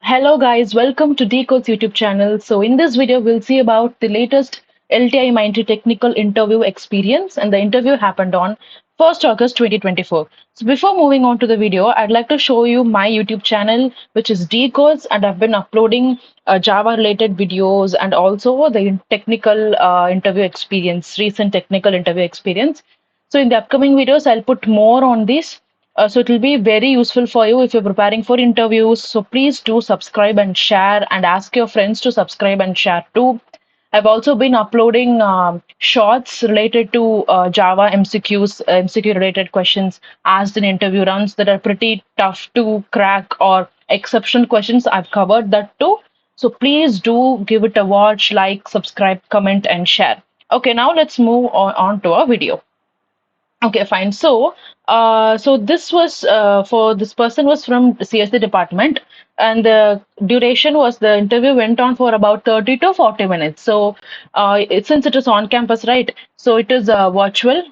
Hello guys, welcome to Decode's YouTube channel. So in this video, we'll see about the latest LTI Mindtree technical interview experience, and the interview happened on 1st August 2024. So before moving on to the video, I'd like to show you my YouTube channel, which is Decodes, and I've been uploading Java related videos and also the technical interview experience, recent technical interview experience. So in the upcoming videos, I'll put more on this, so it will be very useful for you if you're preparing for interviews. So please do subscribe and share, and ask your friends to subscribe and share too. I've also been uploading shorts related to Java MCQs, MCQ related questions asked in interview rounds that are pretty tough to crack, or exceptional questions. I've covered that too. So please do give it a watch, like, subscribe, comment, and share. Okay, now let's move on to our video. Okay, fine. So this was for this person was from CSC department, and the duration was the interview went on for about 30 to 40 minutes. So, since it is on campus, right? So it is virtual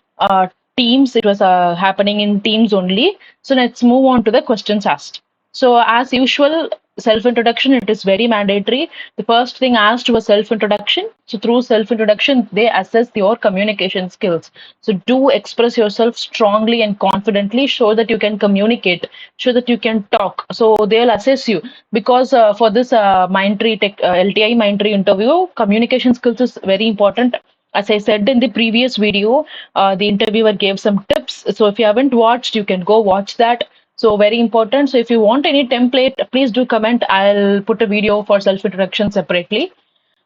Teams. It was happening in Teams only. So let's move on to the questions asked. So as usual, self-introduction, it is very mandatory. The first thing asked was self-introduction. So through self-introduction, they assess your communication skills. So do express yourself strongly and confidently, show that you can communicate, show that you can talk. So they'll assess you, because for this LTI Mindtree interview, communication skills is very important. As I said in the previous video, the interviewer gave some tips. So if you haven't watched, you can go watch that. So very important. So if you want any template, please do comment. I'll put a video for self-introduction separately.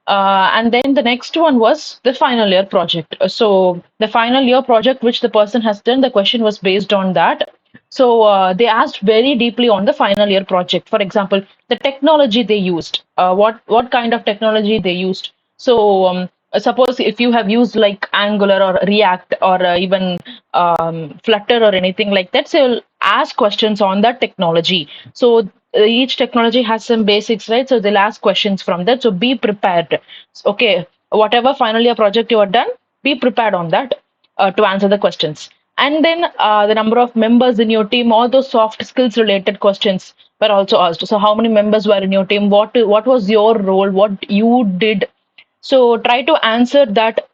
And then the next one was the final year project. So the final year project which the person has done, the question was based on that. So they asked very deeply on the final year project. For example, the technology they used, what kind of technology they used. So suppose if you have used like Angular or React, or even Flutter or anything like that, so you'll ask questions on that technology. So each technology has some basics, right? So they'll ask questions from that. So be prepared. Okay, whatever final year project you are done, be prepared on that to answer the questions. And then the number of members in your team, all those soft skills related questions were also asked. So how many members were in your team? What was your role? What you did? So try to answer that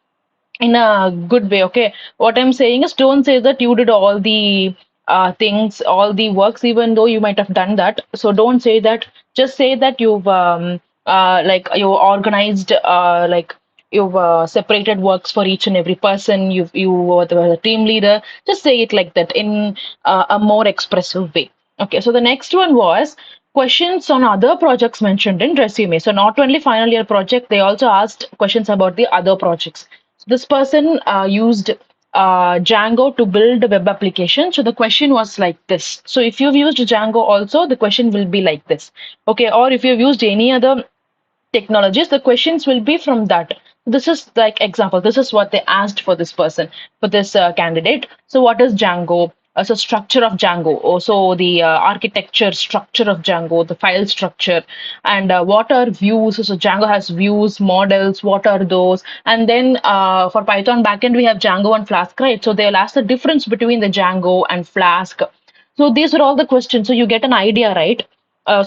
in a good way. Okay, what I'm saying is, don't say that you did all the things, all the works, even though you might have done that. So don't say that. Just say that you've like you organized, like you've separated works for each and every person. You were the team leader. Just say it like that in a more expressive way. Okay, so the next one was questions on other projects mentioned in resume. So not only final year project, they also asked questions about the other projects. This person used Django to build a web application. So the question was like this. So if you've used Django also, the question will be like this. Okay, or if you've used any other technologies, the questions will be from that. This is like example. This is what they asked for this person, for this candidate. So what is Django? So structure of Django. Also the architecture structure of Django, the file structure, and what are views? So Django has views, models. What are those? And then for Python backend, we have Django and Flask, right? So they'll ask the difference between the Django and Flask. So these are all the questions. So you get an idea, right?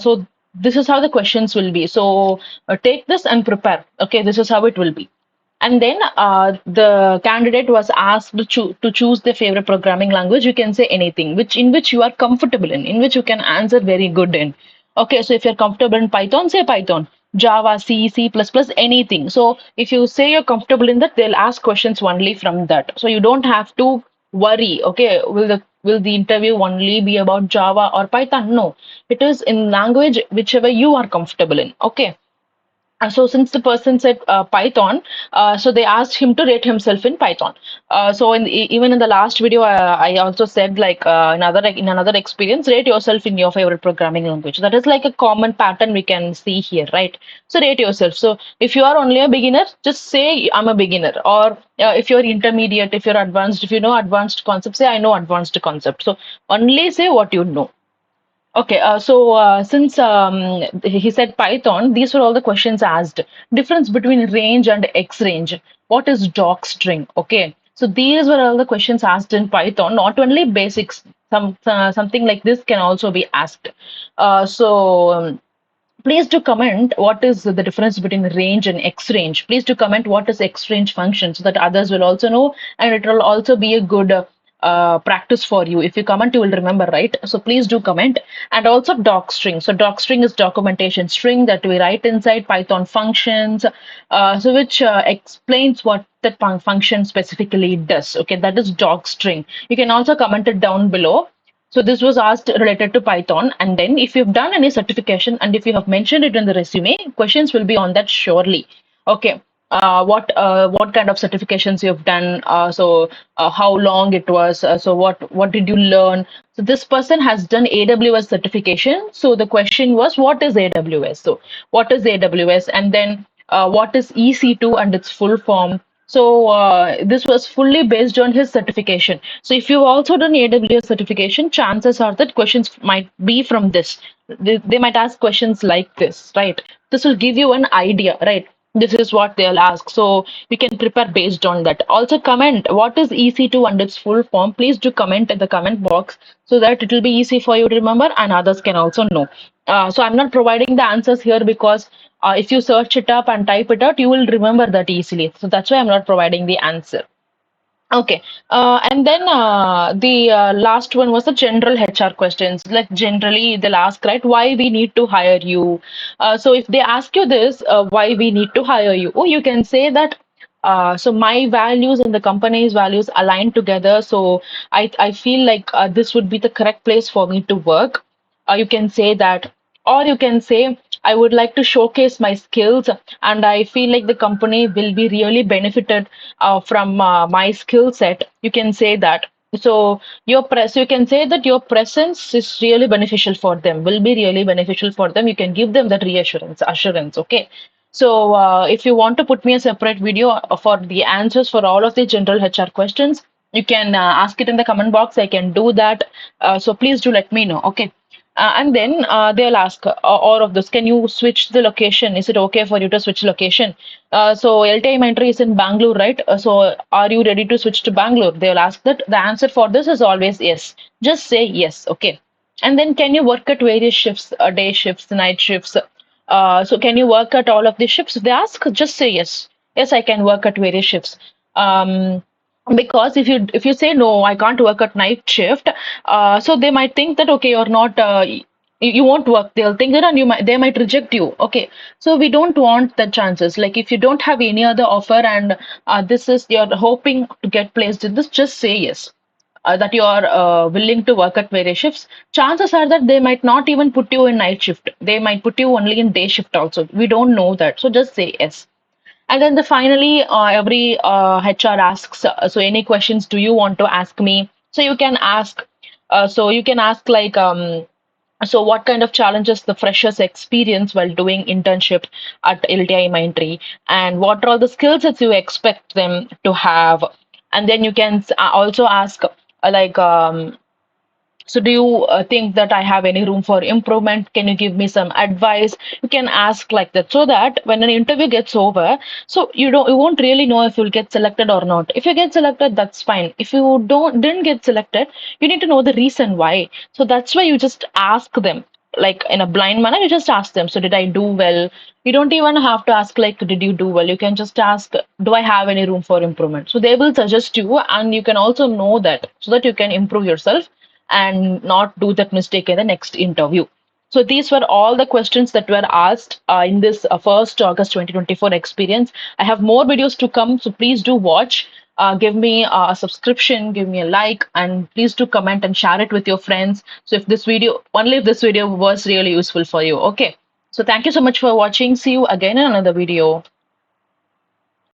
So this is how the questions will be. So take this and prepare. Okay, this is how it will be. And then the candidate was asked to choose their favorite programming language. You can say anything, which in which you are comfortable in which you can answer very good in. Okay, so if you're comfortable in Python, say Python. Java, C, C++, anything. So if you say you're comfortable in that, they'll ask questions only from that. So you don't have to worry. Okay, will the interview only be about Java or Python? No, it is in language whichever you are comfortable in. Okay. So since the person said Python, so they asked him to rate himself in Python. So even in the last video, I also said like in another experience, rate yourself in your favorite programming language. That is like a common pattern we can see here, right? So rate yourself. So if you are only a beginner, just say I'm a beginner. Or if you're intermediate, if you're advanced, if you know advanced concepts, say I know advanced concept. So only say what you know. Okay, so since he said Python, these were all the questions asked. Difference between range and X range. What is doc string? Okay, so these were all the questions asked in Python. Not only basics, something like this can also be asked. So Please do comment what is the difference between range and X range. Please do comment what is X range function so that others will also know, and it will also be a good practice for you. If you comment, you will remember, right? So please do comment. And also doc string. So doc string is documentation string that we write inside Python functions, so which explains what that function specifically does. Okay, that is doc string. You can also comment it down below. So this was asked related to Python. And then if you've done any certification and if you have mentioned it in the resume, questions will be on that surely. Okay. What kind of certifications you've done? How long it was? What did you learn? So this person has done AWS certification. So the question was, what is AWS? So what is AWS? And then what is EC2 and its full form? So this was fully based on his certification. So if you've also done AWS certification, chances are that questions might be from this. They might ask questions like this, right? This will give you an idea, right? This is what they'll ask. So we can prepare based on that. Also comment what is EC2 and its full form. Please do comment in the comment box so that it will be easy for you to remember and others can also know. So I'm not providing the answers here because if you search it up and type it out, you will remember that easily. So that's why I'm not providing the answer. Okay. And then the last one was the general HR questions. Like generally they'll ask, right, why we need to hire you. So if they ask you this, why we need to hire you, oh, you can say that. So my values and the company's values align together. So I feel like this would be the correct place for me to work. You can say that, or you can say, I would like to showcase my skills, and I feel like the company will be really benefited from my skill set. You can say that. So you can say that your presence is really beneficial for them, will be really beneficial for them. You can give them that assurance. Okay. So if you want to put me a separate video for the answers for all of the general HR questions, you can ask it in the comment box. I can do that. So please do let me know. Okay. And then they'll ask all of this. Can you switch the location? Is it okay for you to switch location? So LTI Mindtree is in Bangalore, right? So are you ready to switch to Bangalore? They'll ask that. The answer for this is always yes. Just say yes. Okay. And then can you work at various shifts, day shifts, night shifts? So can you work at all of the shifts? If they ask, just say yes. Yes, I can work at various shifts. Because if you say no, I can't work at night shift, so they might think that okay, you're not you won't work. They'll think that, and they might reject you. Okay, so we don't want the chances. Like if you don't have any other offer and this is you're hoping to get placed in this, just say yes. That you are willing to work at various shifts. Chances are that they might not even put you in night shift. They might put you only in day shift also. We don't know that. So just say yes. And then finally, every HR asks, so any questions do you want to ask me? So you can ask, like, so what kind of challenges the freshers experience while doing internship at LTI Mindtree, and what are all the skills that you expect them to have? And then you can also ask, like, so, do you think that I have any room for improvement? Can you give me some advice? You can ask like that, so that when an interview gets over, so you won't really know if you'll get selected or not. If you get selected, that's fine. If you didn't get selected, you need to know the reason why. So that's why you just ask them like in a blind manner. You just ask them. So did I do well? You don't even have to ask like did you do well. You can just ask, do I have any room for improvement? So they will suggest you, and you can also know that so that you can improve yourself and not do that mistake in the next interview. So these were all the questions that were asked in this 1st August 2024 experience. I have more videos to come, so please do watch. Give me a subscription, give me a like, and please do comment and share it with your friends. So if this video was really useful for you. Okay. So thank you so much for watching. See you again in another video.